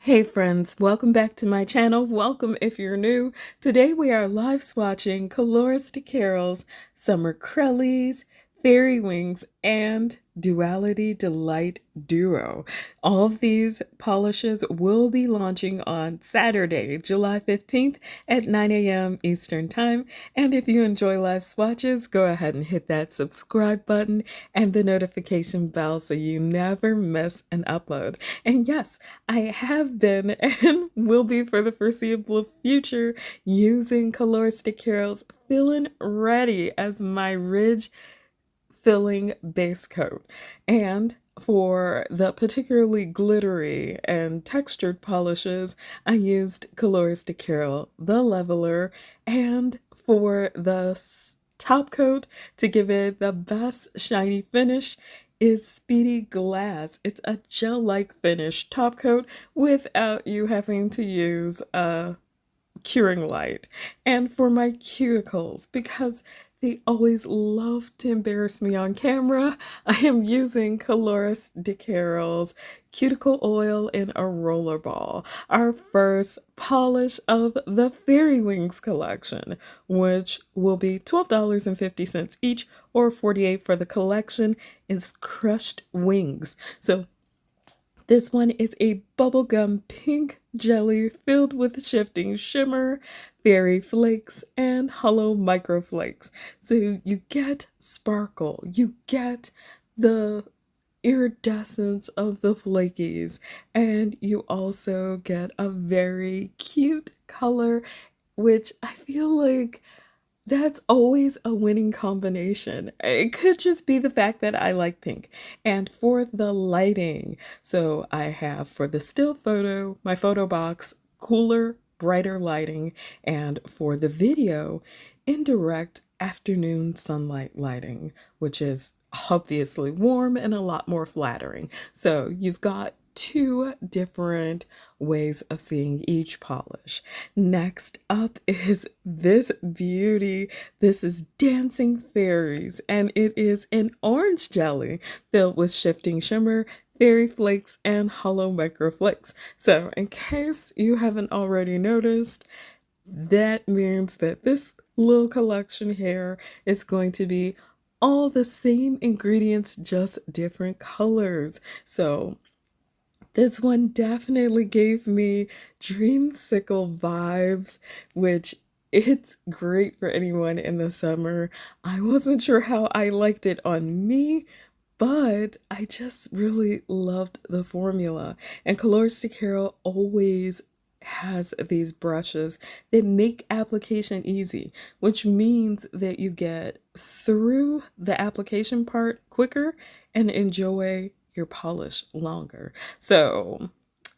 Hey friends, welcome back to my channel. Welcome if you're new. Today we are live swatching Carol's Summer Crellies, Fairy Wings, and Duality Delight Duo. All of these polishes will be launching on Saturday, July 15th at 9 a.m. Eastern Time. And if you enjoy live swatches, go ahead and hit that subscribe button and the notification bell so you never miss an upload. And yes, I have been and will be for the foreseeable future using Carol's Feeling Ready as my ridge filling base coat. And for the particularly glittery and textured polishes, I used Carol the Leveler, and for the top coat to give it the best shiny finish is Speedy Glass. It's a gel-like finish top coat without you having to use a curing light. And for my cuticles, because they always love to embarrass me on camera, I am using Carol's cuticle oil in a roller ball, our first polish of the Fairy Wings collection, which will be $12.50 each or $48 for the collection, is crushed wings. So this one is a bubblegum pink jelly filled with shifting shimmer, fairy flakes, and hollow microflakes. So you get sparkle, you get the iridescence of the flakies, and you also get a very cute color, which I feel like that's always a winning combination. It could just be the fact that I like pink. And for the lighting, so I have for the still photo, my photo box, cooler, brighter lighting, and for the video, indirect afternoon sunlight lighting, which is obviously warm and a lot more flattering. So you've got two different ways of seeing each polish. Next up is this beauty. This is Dancing Fairies, and it is an orange jelly filled with shifting shimmer, fairy flakes, and hollow microflakes. So in case you haven't already noticed, that means that this little collection here is going to be all the same ingredients, just different colors. So this one definitely gave me dreamsicle vibes, which it's great for anyone in the summer. I wasn't sure how I liked it on me, but I just really loved the formula. And Colors de Carol always has these brushes that make application easy, which means that you get through the application part quicker and enjoy your polish longer. So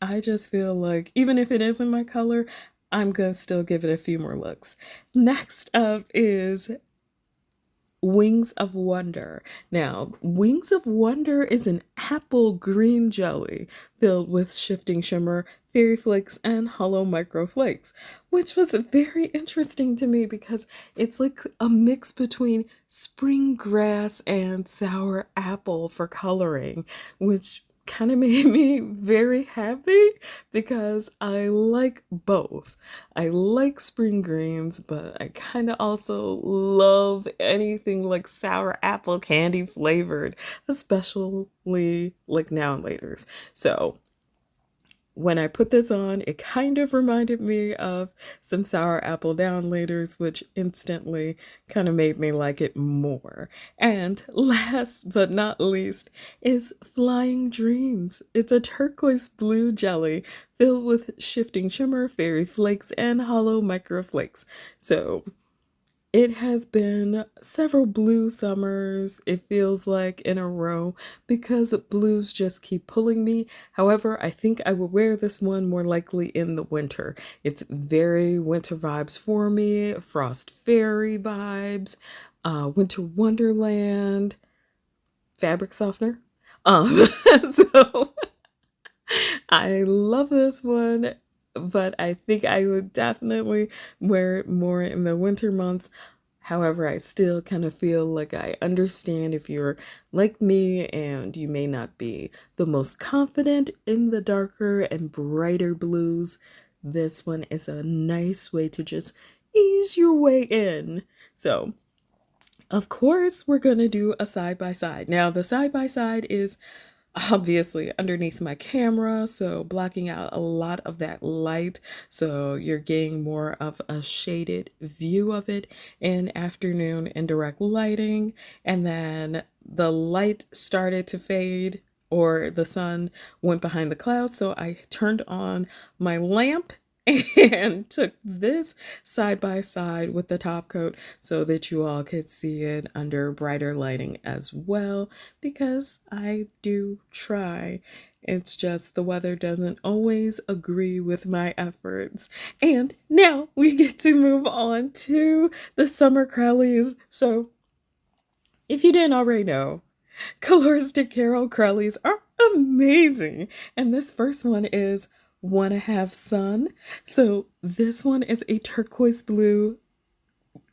I just feel like even if it isn't my color, I'm gonna still give it a few more looks. Next up is Wings of Wonder. Now, Wings of Wonder is an apple green jelly filled with shifting shimmer, fairy flakes, and hollow micro flakes, which was very interesting to me because it's like a mix between spring grass and sour apple for coloring, which kind of made me very happy because I like both. I like spring greens, but I kind of also love anything like sour apple candy flavored, especially like now and laters. So when I put this on, it kind of reminded me of some sour apple downlaters, which instantly kind of made me like it more. And last but not least is Flying Dreams. It's a turquoise blue jelly filled with shifting shimmer, fairy flakes, and hollow microflakes. So it has been several blue summers, it feels like, in a row because blues just keep pulling me. However, I think I will wear this one more likely in the winter. It's very winter vibes for me, Frost Fairy vibes, Winter Wonderland, fabric softener. Um, so I love this one, but I think I would definitely wear it more in the winter months. However, I still kind of feel like I understand if you're like me and you may not be the most confident in the darker and brighter blues. This one is a nice way to just ease your way in. So, of course, we're going to do a side by side. Now, the side by side is obviously underneath my camera, so blocking out a lot of that light, so you're getting more of a shaded view of it in afternoon and direct lighting. And then the light started to fade, or the sun went behind the clouds, so I turned on my lamp and took this side by side with the top coat so that you all could see it under brighter lighting as well, because I do try. It's just the weather doesn't always agree with my efforts. And now we get to move on to the summer Crellies. So if you didn't already know, Coloristic Carol Crellies are amazing. And this first one is Wanna Have Sun. So this one is a turquoise blue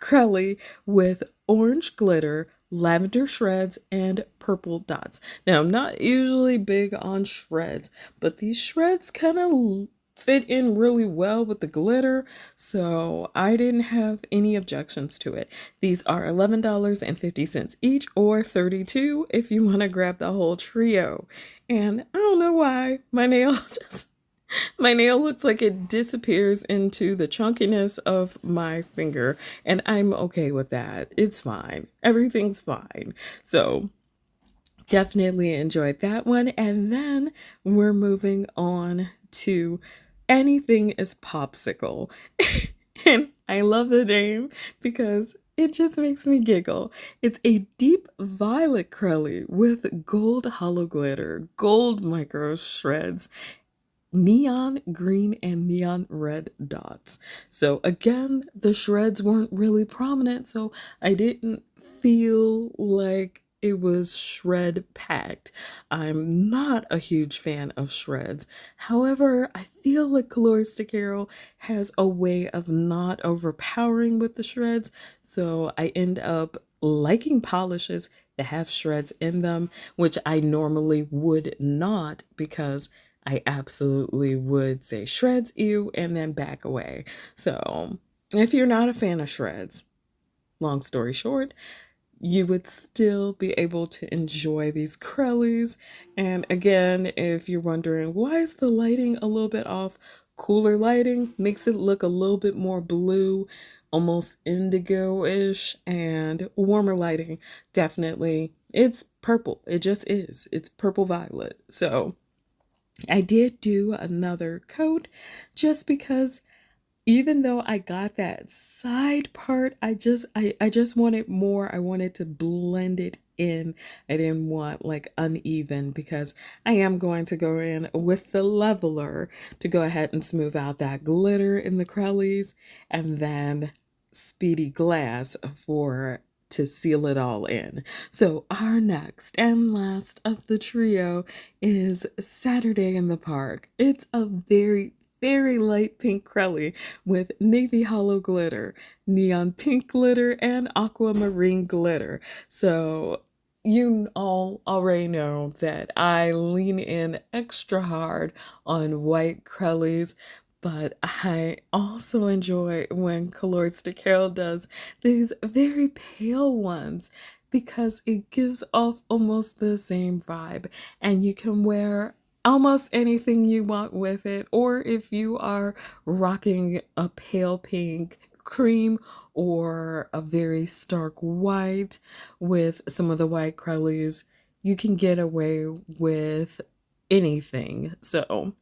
Crelly with orange glitter, lavender shreds, and purple dots. Now, I'm not usually big on shreds, but these shreds kind of fit in really well with the glitter, so I didn't have any objections to it. These are $11.50 each, or $32 if you want to grab the whole trio. And I don't know why my nail just my nail looks like it disappears into the chunkiness of my finger, and I'm okay with that. It's fine. Everything's fine. So, definitely enjoyed that one. And then we're moving on to Anything is Popsicle. And I love the name because it just makes me giggle. It's a deep violet Crelly with gold hollow glitter, gold micro shreds, neon green and neon red dots. So again, the shreds weren't really prominent, so I didn't feel like it was shred packed. I'm not a huge fan of shreds. However, I feel like Coloristic Carol has a way of not overpowering with the shreds, so I end up liking polishes that have shreds in them, which I normally would not, because I absolutely would say shreds, ew, and then back away. So, if you're not a fan of shreds, long story short, you would still be able to enjoy these Crellies. And again, if you're wondering why is the lighting a little bit off, cooler lighting makes it look a little bit more blue, almost indigo-ish, and warmer lighting, definitely, it's purple. It just is. It's purple violet. So I did do another coat just because, even though I got that side part, I just wanted more. I wanted to blend it in. I didn't want like uneven, because I am going to go in with the leveler to go ahead and smooth out that glitter in the Crellies, and then Speedy Glass for to seal it all in. So our next and last of the trio is Saturday in the Park. It's a very light pink Crelly with navy hollow glitter, neon pink glitter, and aquamarine glitter. So you all already know that I lean in extra hard on white Crellies, but I also enjoy when Coloristic Carol does these very pale ones, because it gives off almost the same vibe, and you can wear almost anything you want with it. Or if you are rocking a pale pink, cream, or a very stark white with some of the white Crellies, you can get away with anything. So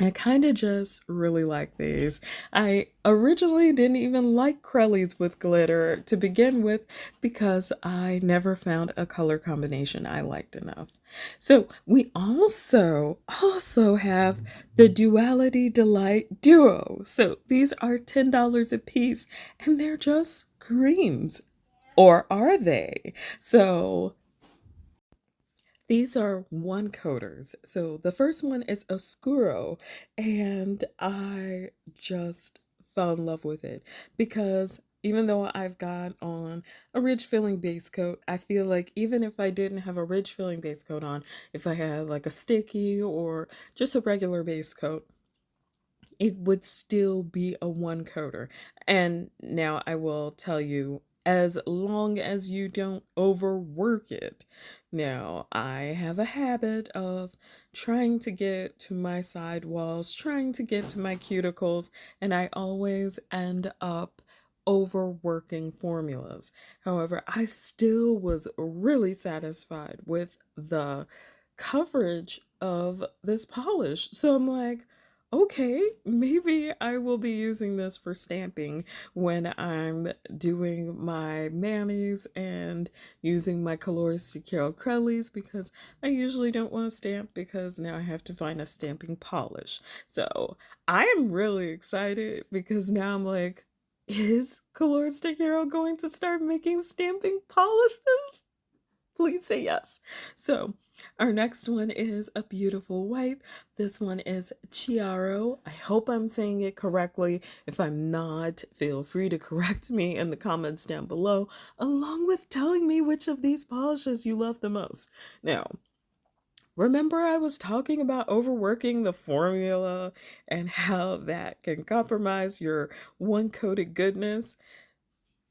I kind of just really like these. I originally didn't even like Crellies with glitter to begin with, because I never found a color combination I liked enough. So we also have the Duality Delight Duo. So these are $10 a piece, and they're just creams. Or are they? So these are one coaters. So the first one is Oscuro, and I just fell in love with it because even though I've got on a rich feeling base coat, I feel like even if I didn't have a rich feeling base coat on, if I had like a sticky or just a regular base coat, it would still be a one coater. And now I will tell you, as long as you don't overwork it. Now, I have a habit of trying to get to my side walls, trying to get to my cuticles, and I always end up overworking formulas. However, I still was really satisfied with the coverage of this polish. So I'm like, okay, maybe I will be using this for stamping when I'm doing my manis and using my Colores de Crellies, because I usually don't want to stamp because now I have to find a stamping polish. So I am really excited because now I'm like, is Colores de going to start making stamping polishes? Please say yes. So, our next one is a beautiful white. This one is Chiaro. I hope I'm saying it correctly. If I'm not, feel free to correct me in the comments down below, along with telling me which of these polishes you love the most. Now, remember I was talking about overworking the formula and how that can compromise your one-coated goodness?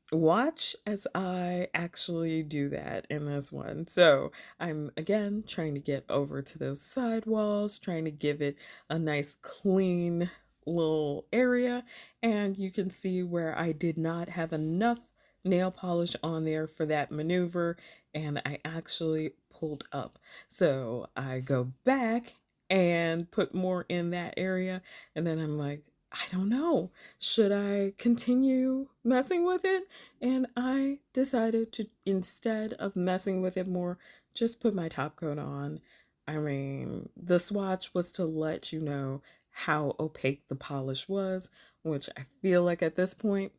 Watch as I actually do that in this one. So I'm again trying to get over to those side walls, trying to give it a nice clean little area. And you can see where I did not have enough nail polish on there for that maneuver, and I actually pulled up. So I go back and put more in that area, and then I'm like, I don't know. Should I continue messing with it? And I decided to, instead of messing with it more, just put my top coat on. I mean, the swatch was to let you know how opaque the polish was, which I feel like at this point,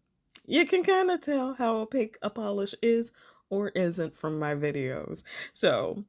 you can kind of tell how opaque a polish is or isn't from my videos. So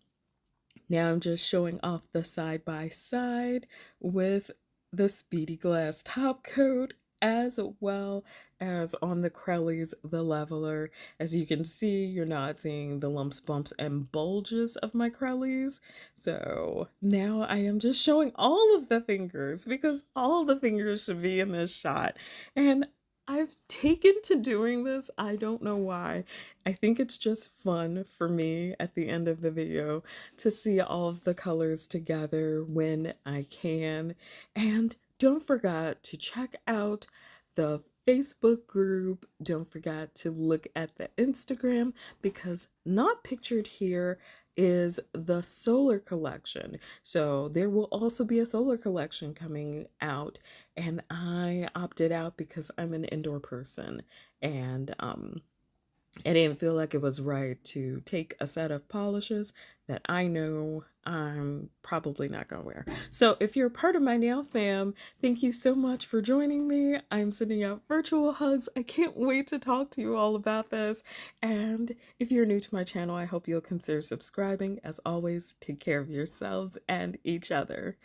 now I'm just showing off the side by side with the Speedy Glass top coat, as well as on the Crellies the leveler. As you can see, you're not seeing the lumps, bumps, and bulges of my Crellies. So now I am just showing all of the fingers because all the fingers should be in this shot. And I've taken to doing this. I don't know why. I think it's just fun for me at the end of the video to see all of the colors together when I can. And don't forget to check out the Facebook group. Don't forget to look at the Instagram, because not pictured here is the solar collection. So there will also be a solar collection coming out, and I opted out because I'm an indoor person, and I didn't feel like it was right to take a set of polishes that I know I'm probably not going to wear. So if you're part of my nail fam, thank you so much for joining me. I'm sending out virtual hugs. I can't wait to talk to you all about this. And if you're new to my channel, I hope you'll consider subscribing. As always, take care of yourselves and each other.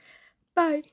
Bye.